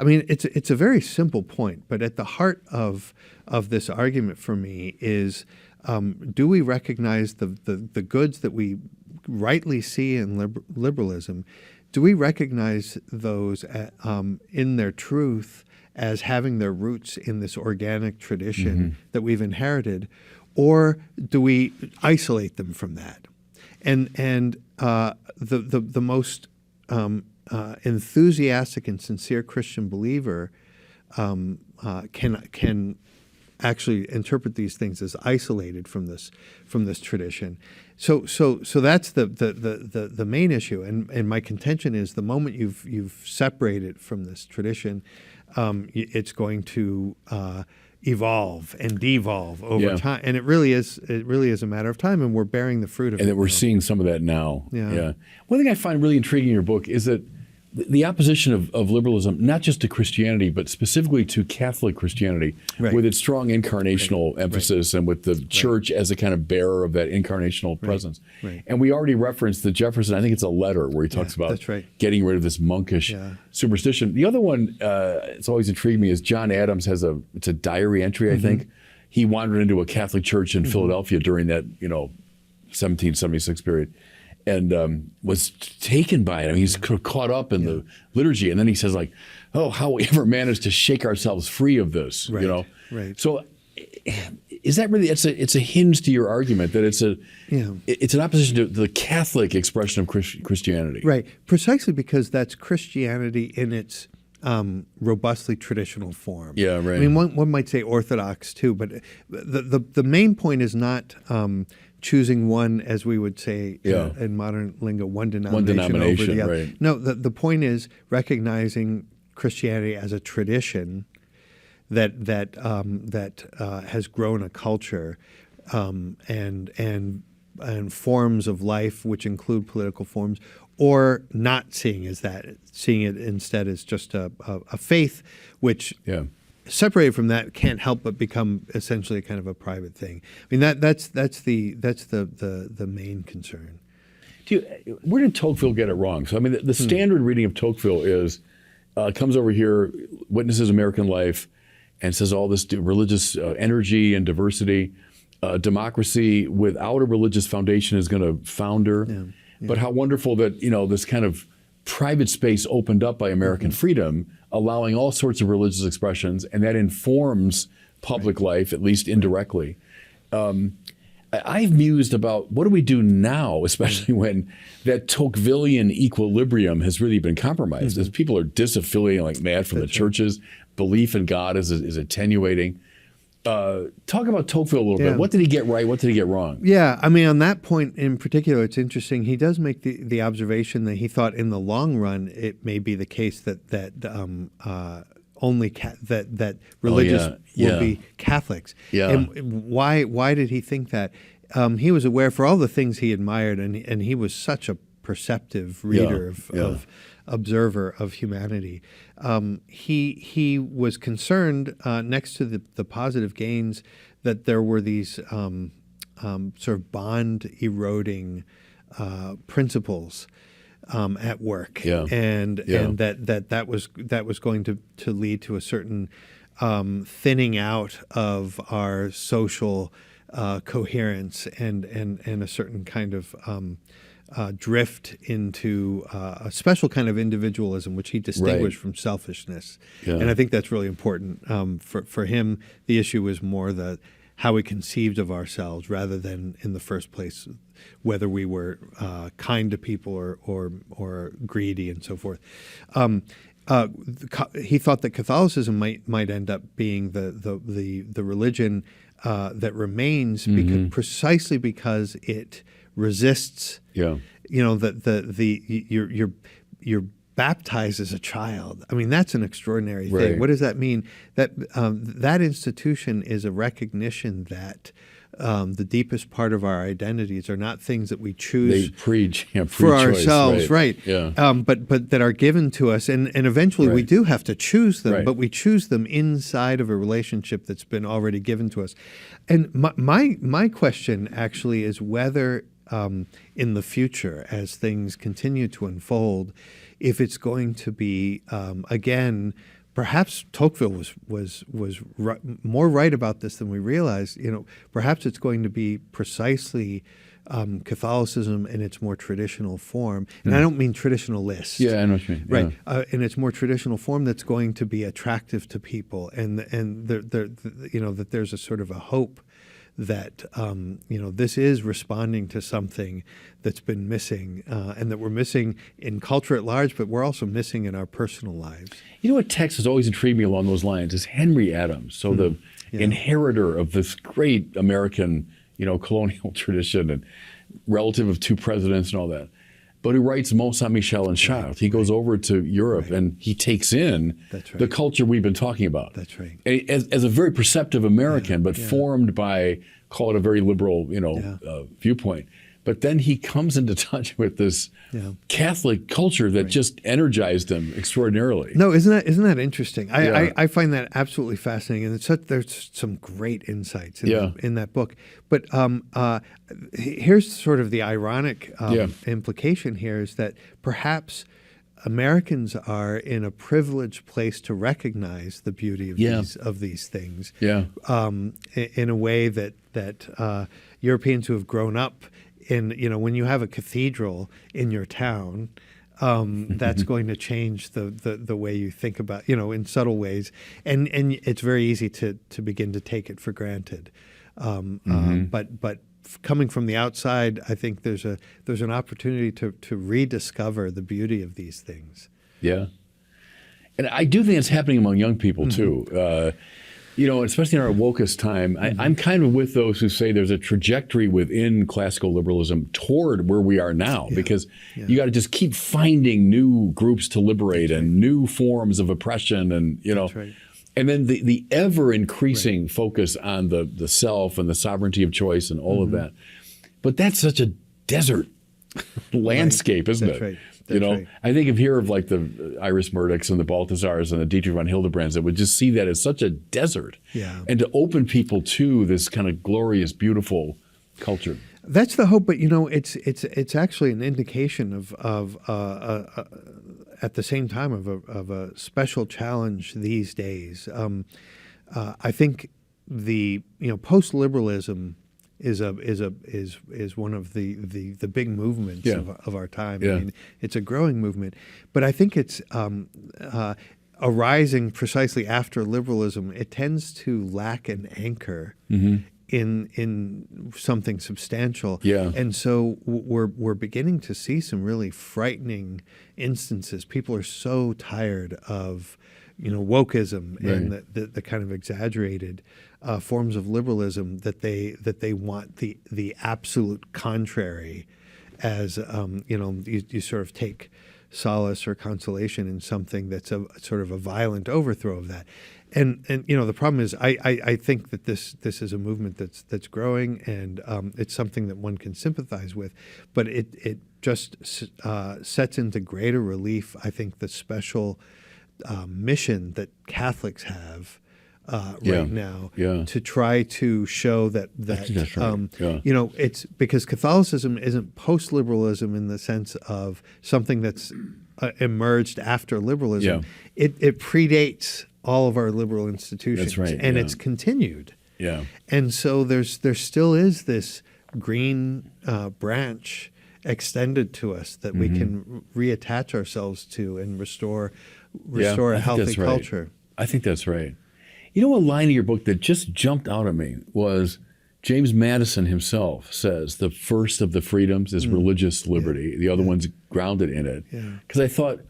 mean it's a very simple point, but at the heart of this argument for me is do we recognize the goods that we rightly see in liberalism? Do we recognize those in their truth as having their roots in this organic tradition that we've inherited, or do we isolate them from that? And the most enthusiastic and sincere Christian believer can actually interpret these things as isolated from this tradition. So that's the main issue. And my contention is the moment you've separated from this tradition, it's going to evolve and devolve over time, and it really is a matter of time, and we're bearing the fruit of it. And that we're seeing some of that now. Yeah. One thing I find really intriguing in your book is that the opposition of liberalism, not just to Christianity, but specifically to Catholic Christianity, Right. with its strong incarnational emphasis and with the church as a kind of bearer of that incarnational presence. Right. And we already referenced the Jefferson, I think it's a letter where he talks about that's right. getting rid of this monkish superstition. The other one, it's always intrigued me, is John Adams has it's a diary entry, I think. He wandered into a Catholic church in Philadelphia during that, 1776 period. And was taken by it. I mean, he's caught up in the liturgy, and then he says, like, "Oh, how we ever managed to shake ourselves free of this?" Right. Right. So, is that really? It's a hinge to your argument that it's an opposition to the Catholic expression of Christianity, Right. Precisely because that's Christianity in its robustly traditional form. Yeah, right. I mean, one might say Orthodox too, but the main point is not choosing one, as we would say in modern lingo, one denomination over the other. Right. No, the point is recognizing Christianity as a tradition that has grown a culture and forms of life which include political forms, or not seeing as that, seeing it instead as just a faith which separated from that can't help but become essentially kind of a private thing. I mean that's the main concern. Where did Tocqueville get it wrong? So, I mean, the standard reading of Tocqueville is, comes over here, witnesses American life, and says all this religious energy and diversity. Democracy without a religious foundation is going to founder. Yeah. But how wonderful that, this kind of private space opened up by American freedom, allowing all sorts of religious expressions, and that informs public life, at least indirectly. I've mused about what do we do now, especially when that Tocquevillian equilibrium has really been compromised, as people are disaffiliating like mad from the churches, belief in God is attenuating. Talk about Tocqueville a little bit. What did he get right? What did he get wrong? Yeah, I mean, on that point in particular, it's interesting. He does make the observation that he thought in the long run it may be the case that religious will be Catholics. Yeah. And why did he think that? He was aware for all the things he admired, and he was such a perceptive reader of observer of humanity. He was concerned next to the positive gains that there were these sort of bond eroding principles at work, and that was going to lead to a certain thinning out of our social coherence and a certain kind of drift into a special kind of individualism, which he distinguished from selfishness. And I think that's really important. For him, the issue was more how we conceived of ourselves rather than, in the first place, whether we were kind to people or greedy and so forth. He thought that Catholicism might end up being the religion that remains precisely because it resists. You're baptized as a child. I mean, that's an extraordinary thing. What does that mean? That institution is a recognition that the deepest part of our identities are not things that we choose for ourselves, but that are given to us, and eventually we do have to choose them, but we choose them inside of a relationship that's been already given to us. And my question actually is whether in the future, as things continue to unfold, if it's going to be again. Perhaps Tocqueville was more right about this than we realize. Perhaps it's going to be precisely Catholicism in its more traditional form, and I don't mean traditionalist. Yeah, I know what you mean. Right, in its more traditional form, that's going to be attractive to people, and that there's a sort of a hope that this is responding to something that's been missing, and that we're missing in culture at large, but we're also missing in our personal lives. What text has always intrigued me along those lines is Henry Adams, so the inheritor of this great American, colonial tradition and relative of two presidents and all that. But who writes Mont Saint-Michel and Chartres. He goes over to Europe and he takes in the culture we've been talking about. That's right. As a very perceptive American, but formed by, call it a very liberal, viewpoint. But then he comes into touch with this Catholic culture that just energized him extraordinarily. No, isn't that interesting? I find that absolutely fascinating, and there's some great insights in that book. But here's sort of the ironic implication here is that perhaps Americans are in a privileged place to recognize the beauty of these things in a way that Europeans who have grown up in, when you have a cathedral in your town, that's going to change the way you think about, in subtle ways, and it's very easy to begin to take it for granted. But coming from the outside, I think there's an opportunity to rediscover the beauty of these things. Yeah, and I do think it's happening among young people too. Especially in our wokest time, I'm kind of with those who say there's a trajectory within classical liberalism toward where we are now, because you got to just keep finding new groups to liberate and new forms of oppression, and and then the ever increasing focus on the self and the sovereignty of choice and all of that. But that's such a desert landscape, isn't it? Right. I think of like the Iris Murdochs and the Balthazars and the Dietrich von Hildebrands that would just see that as such a desert, and to open people to this kind of glorious, beautiful culture. That's the hope, but it's actually an indication of at the same time of a special challenge these days. I think the post-liberalism is one of the big movements of our time. Yeah. I mean, it's a growing movement, but I think it's arising precisely after liberalism. It tends to lack an anchor in something substantial. Yeah. And so we're beginning to see some really frightening instances. People are so tired of wokeism and the kind of exaggerated forms of liberalism that they want the absolute contrary as you sort of take solace or consolation in something that's a sort of a violent overthrow of that. And the problem is I think that this is a movement that's growing, and it's something that one can sympathize with, but it just sets into greater relief, I think, the special mission that Catholics have right now to try to show that that's right. It's because Catholicism isn't post-liberalism in the sense of something that's emerged after liberalism. Yeah. It predates all of our liberal institutions, That's right, and it's continued. Yeah. And so there still is this green branch extended to us that we can reattach ourselves to and restore a healthy culture. I think that's right. A line in your book that just jumped out at me was James Madison himself says the first of the freedoms is religious liberty. The other one's grounded in it. Because I thought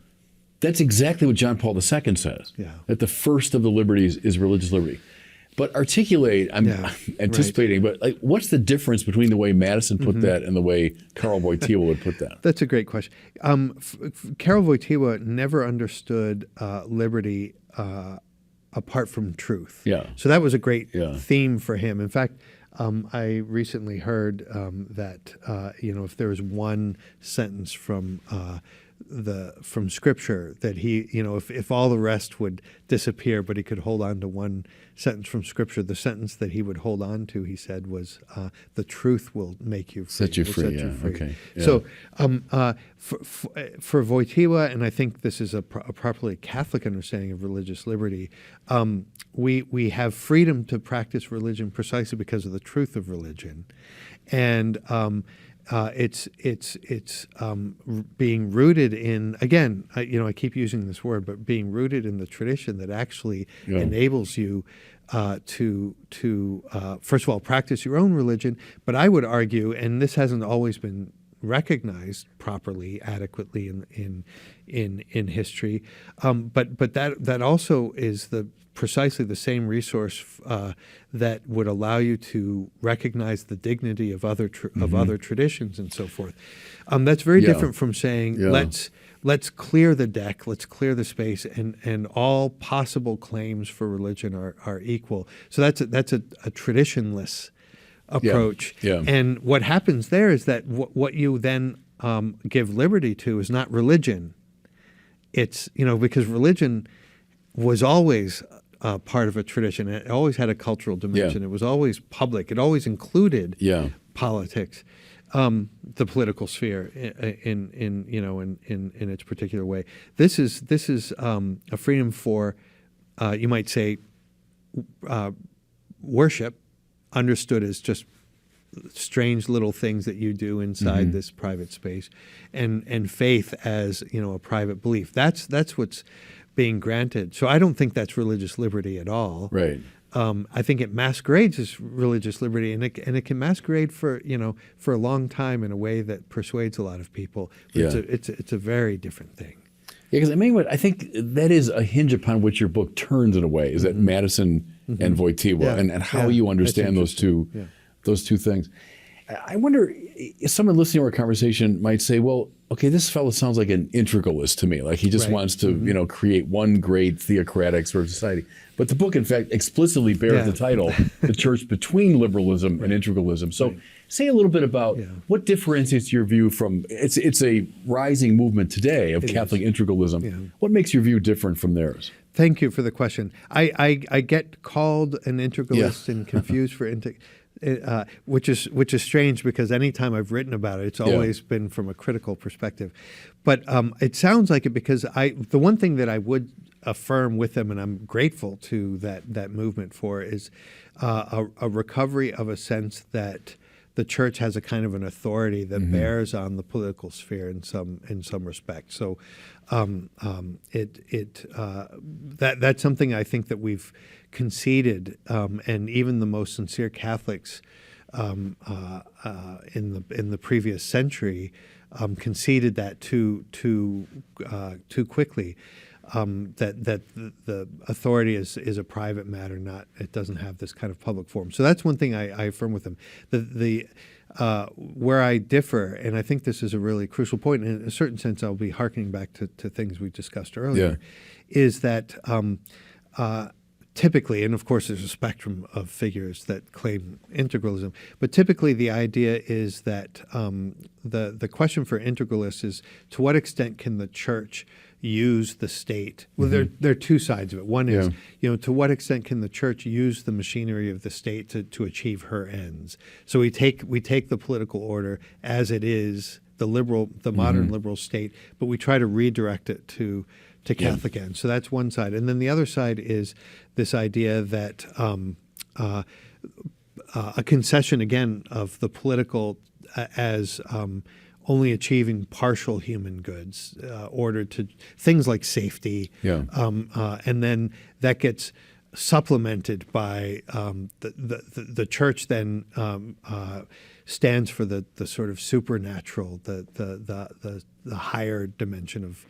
that's exactly what John Paul II says, that the first of the liberties is religious liberty. But articulate, I'm anticipating, but what's the difference between the way Madison put that and the way Karol Wojtyła would put that? That's a great question. Karol Wojtyła never understood liberty apart from truth. Yeah. So that was a great theme for him. In fact, I recently heard that if there was one sentence from Scripture that he, if all the rest would disappear, but he could hold on to one sentence from Scripture, the sentence that he would hold on to, he said, was the truth will make you free. Set you free. Okay. Yeah. So for Wojtyła, and I think this is a properly Catholic understanding of religious liberty, we have freedom to practice religion precisely because of the truth of religion, and it's being rooted in, again, I keep using this word, but being rooted in the tradition that actually enables you to first of all practice your own religion. But I would argue, and this hasn't always been recognized properly, adequately in history, but that also is precisely the same resource that would allow you to recognize the dignity of other traditions and so forth. That's very different from saying let's clear the deck, let's clear the space, and all possible claims for religion are equal. So that's a traditionless approach. Yeah. And what happens there is that what you then give liberty to is not religion. It's because religion was always part of a tradition. It always had a cultural dimension. It was always public. It always included politics, the political sphere in its particular way. This is a freedom for you might say worship, understood as just strange little things that you do inside this private space, and faith as a private belief. That's what's being granted. So I don't think that's religious liberty at all. Right. I think it masquerades as religious liberty, and it can masquerade for a long time in a way that persuades a lot of people. But it's a very different thing. Yeah, because I think that is a hinge upon which your book turns in a way, is that Madison and Wojtyła and how you understand those two things. I wonder if someone listening to our conversation might say, well, okay, this fellow sounds like an integralist to me. Like he just wants to, create one great theocratic sort of society. But the book, in fact, explicitly bears the title, The Church Between Liberalism and Integralism. So say a little bit about what differentiates your view from, it's a rising movement today of Catholic integralism. Yeah. What makes your view different from theirs? Thank you for the question. I get called an integralist and confused for which is strange because anytime I've written about it, it's always been from a critical perspective. But it sounds like it because the one thing that I would affirm with them, and I'm grateful to that movement for, is a recovery of a sense that the church has a kind of an authority that bears on the political sphere in some respect. So that's something I think that we've conceded, and even the most sincere Catholics in the previous century conceded that too quickly. That the authority is a private matter, it doesn't have this kind of public form. So that's one thing I affirm with them. Where I differ, and I think this is a really crucial point, and in a certain sense I'll be hearkening back to things we discussed earlier, is that typically, and of course there's a spectrum of figures that claim integralism, but typically the idea is that the question for integralists is to what extent can the church use the state? Well, there are two sides of it. One is, to what extent can the church use the machinery of the state to achieve her ends? So we take the political order as it is, the modern liberal state, but we try to redirect it to Catholic ends. So that's one side. And then the other side is this idea that a concession, again, of the political as only achieving partial human goods, ordered to things like safety, and then that gets supplemented by the church then stands for the sort of supernatural, the higher dimension of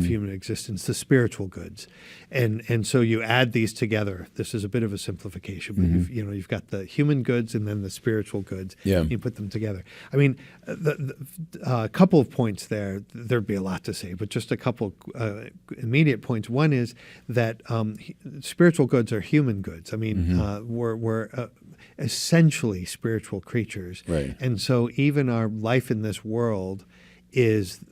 human existence, the spiritual goods, and so you add these together. This is a bit of a simplification, but you've got the human goods and then the spiritual goods. You put them together. I mean, a couple of points there. There'd be a lot to say, but just a couple immediate points. One is that spiritual goods are human goods. I mean, we're essentially spiritual creatures, and so even our life in this world is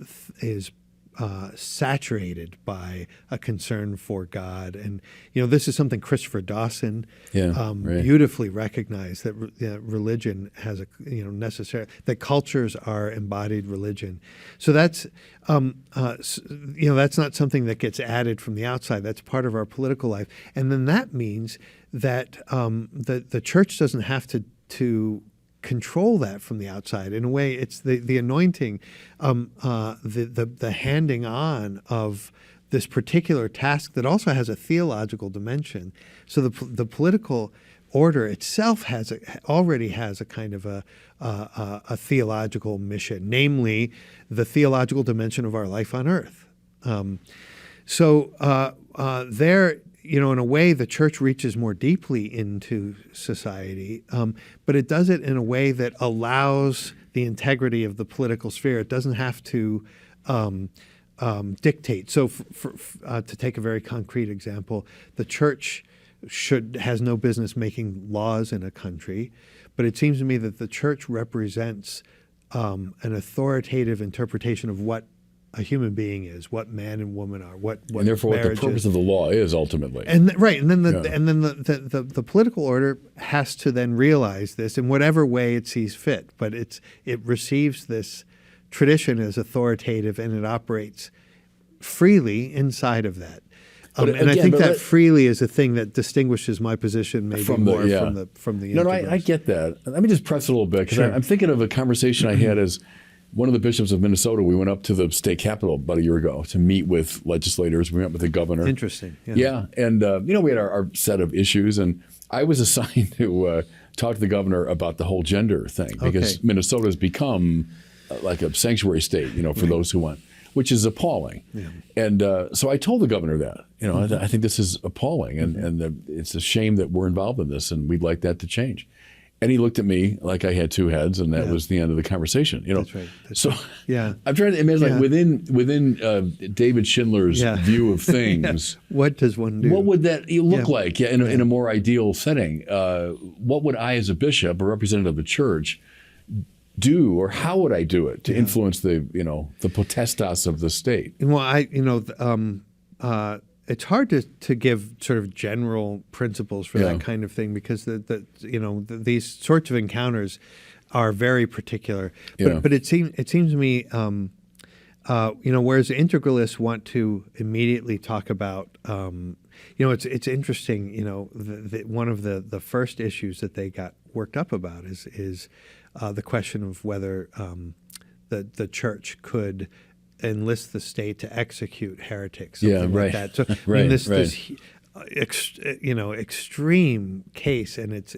saturated by a concern for God. And this is something Christopher Dawson beautifully recognized, that religion has a necessary, that cultures are embodied religion. So that's that's not something that gets added from the outside. That's part of our political life. And then that means that the church doesn't have to control that from the outside. In a way, it's the anointing, the handing on of this particular task that also has a theological dimension. So the political order itself already has a kind of a theological mission, namely the theological dimension of our life on earth. There, in a way, the church reaches more deeply into society, but it does it in a way that allows the integrity of the political sphere. It doesn't have to dictate. So, to take a very concrete example, the church has no business making laws in a country, but it seems to me that the church represents an authoritative interpretation of what a human being is, what man and woman are, what and therefore what the purpose of the law is ultimately. And then the political order has to then realize this in whatever way it sees fit. But it receives this tradition as authoritative, and it operates freely inside of that. And I think that freely is a thing that distinguishes my position maybe from the No, I get that. Let me just press it a little bit, because I'm thinking of a conversation I had as one of the bishops of Minnesota. We went up to the state capitol about a year ago to meet with legislators. We met with the governor. Interesting. Yeah. And, we had our set of issues, and I was assigned to talk to the governor about the whole gender thing, because Minnesota has become like a sanctuary state, for those who want, which is appalling. Yeah. And so I told the governor that, I think this is appalling, and it's a shame that we're involved in this, and we'd like that to change. And he looked at me like I had two heads, and that was the end of the conversation. That's right. I'm trying to imagine, like within David Schindler's view of things, what does one do? What would that look like in a more ideal setting? What would I, as a bishop or representative of the church, do, or how would I do it to influence the potestas of the state? Well, it's hard to give sort of general principles for that kind of thing, because these sorts of encounters are very particular. But it seems to me, whereas integralists want to immediately talk about, it's interesting. One of the first issues that they got worked up about is the question of whether the church could enlist the state to execute heretics, something like that. So I mean, this extreme case, and it's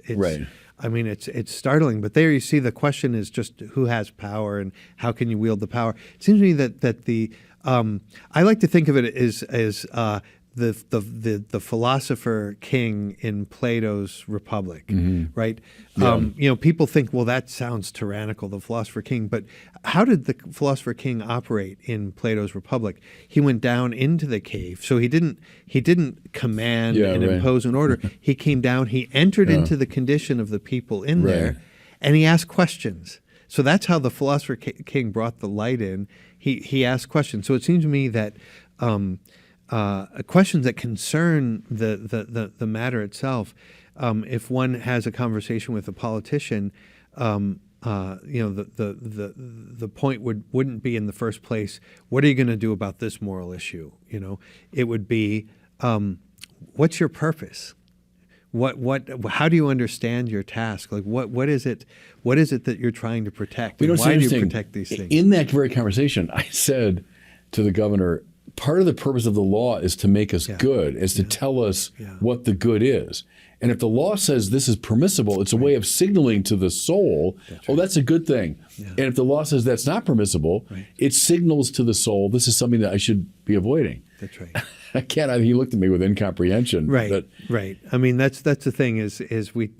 I mean, it's startling. But there you see the question is just who has power and how can you wield the power. It seems to me that the I like to think of it as the philosopher king in Plato's Republic, right? People think, well, that sounds tyrannical, the philosopher king. But how did the philosopher king operate in Plato's Republic? He went down into the cave, so he didn't command and impose an order. He came down, he entered into the condition of the people in there, and he asked questions. So that's how the philosopher king brought the light in. He asked questions. So it seems to me that questions that concern the matter itself. If one has a conversation with a politician, the point wouldn't be in the first place, what are you going to do about this moral issue? It would be, what's your purpose? How do you understand your task? Like what is it that you're trying to protect? And why do you protect these things? In that very conversation, I said to the governor, part of the purpose of the law is to make us good, is to tell us what the good is. And if the law says this is permissible, it's a way of signaling to the soul, that's a good thing. And if the law says that's not permissible, it signals to the soul, this is something that I should be avoiding. That's right. He looked at me with incomprehension. Right. I mean, that's the thing is we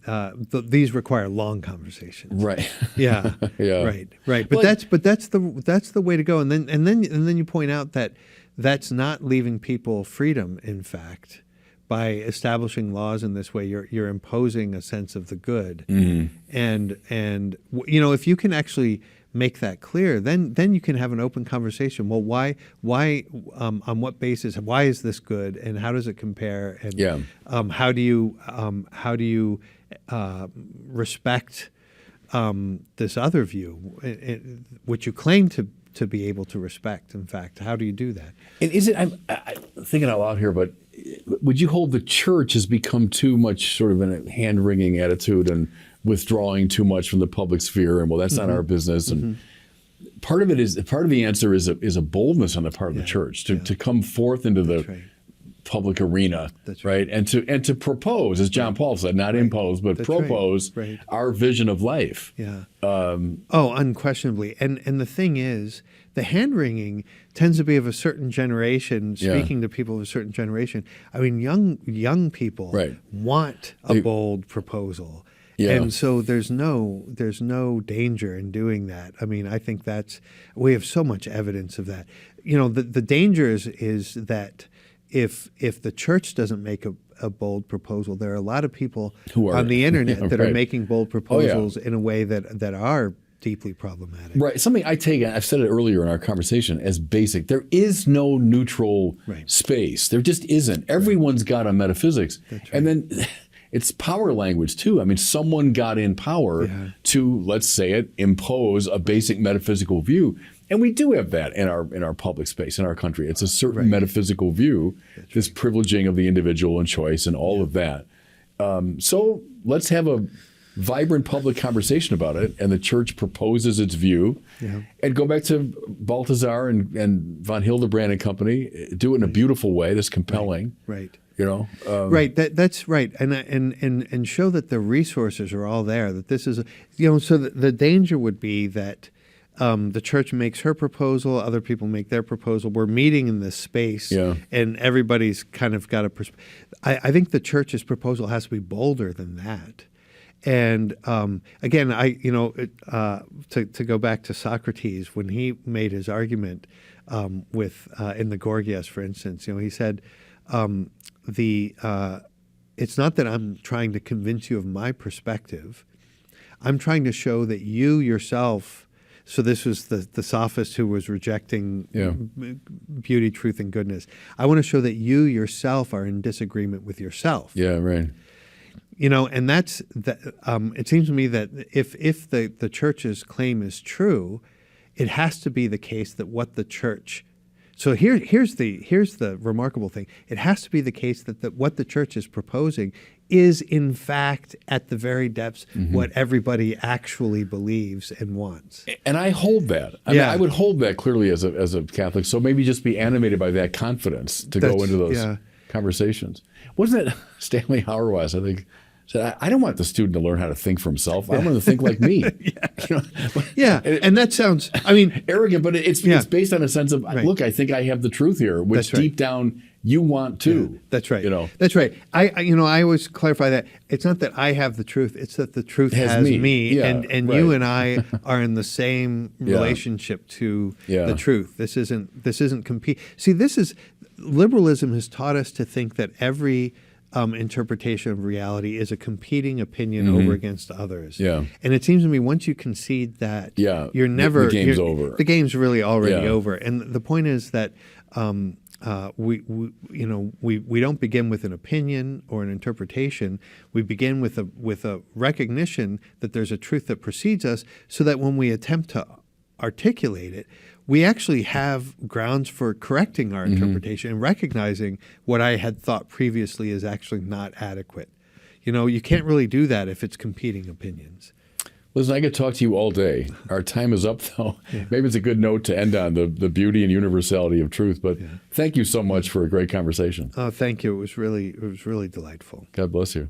these require long conversations. Right. Yeah. Right. But that's the way to go. And then you point out that that's not leaving people freedom. In fact, by establishing laws in this way, you're imposing a sense of the good. And if you can actually make that clear, then you can have an open conversation. Well, why on what basis? Why is this good, and how does it compare? And how do you respect this other view, which you claim to be able to respect? In fact, how do you do that? And is it? I'm thinking out loud here, but would you hold the church has become too much sort of in a hand-wringing attitude and withdrawing too much from the public sphere, and well, that's not our business. And part of the answer is a boldness on the part of the church to come forth into the public arena, right? And to propose, as John Paul said, not impose, but propose our vision of life. Unquestionably. And the thing is, the hand-wringing tends to be of a certain generation, speaking to people of a certain generation. I mean, young people want a bold proposal. And so there's no danger in doing that. I mean, I think we have so much evidence of that. The danger is that if the church doesn't make a bold proposal, there are a lot of people on the internet that are making bold proposals in a way that are deeply problematic. Right. Something I've said it earlier in our conversation, as basic. There is no neutral space. There just isn't. Everyone's got a metaphysics. And then it's power language too. I mean, someone got in power to, let's say it, impose a basic metaphysical view. And we do have that in our public space, in our country. It's a certain metaphysical view, this privileging of the individual and choice and all of that. So let's have a vibrant public conversation about it, and the church proposes its view, and go back to Balthasar and von Hildebrand and company, do it in a beautiful way that's compelling. That's right, and show that the resources are all there. That this is, so the danger would be that the church makes her proposal, other people make their proposal. We're meeting in this space, and everybody's kind of got a perspective. I think the church's proposal has to be bolder than that. And again, to go back to Socrates, when he made his argument with in the Gorgias, for instance, he said, it's not that I'm trying to convince you of my perspective. I'm trying to show that you yourself, So this was the sophist who was rejecting beauty, truth, and goodness. I want to show that you yourself are in disagreement with yourself. Yeah, right. And that's it seems to me that if the church's claim is true, it has to be the case that what the church. So here's the remarkable thing. It has to be the case that what the church is proposing is in fact at the very depths what everybody actually believes and wants. And I hold that. I mean, I would hold that clearly as a Catholic. So maybe just be animated by that confidence to go into those conversations. Wasn't it Stanley Hauerwas, I think, said, I don't want the student to learn how to think for himself. I want him to think like me. And that sounds, I mean, arrogant, but it's based on a sense of, look, I think I have the truth here, which deep down you want too. Yeah, that's right. That's right. I always clarify that it's not that I have the truth; it's that the truth has me, Yeah, and you and I are in the same relationship to the truth. This isn't compete. See, liberalism has taught us to think that every interpretation of reality is a competing opinion over against others. Yeah. And it seems to me once you concede that, you're never the game's over. The game's really already over. And the point is that we don't begin with an opinion or an interpretation. We begin with a recognition that there's a truth that precedes us, so that when we attempt to articulate it, we actually have grounds for correcting our interpretation and recognizing what I had thought previously is actually not adequate. You can't really do that if it's competing opinions. Listen, I could talk to you all day. Our time is up, though. Maybe it's a good note to end on, the beauty and universality of truth. But thank you so much for a great conversation. Thank you. It was really delightful. God bless you.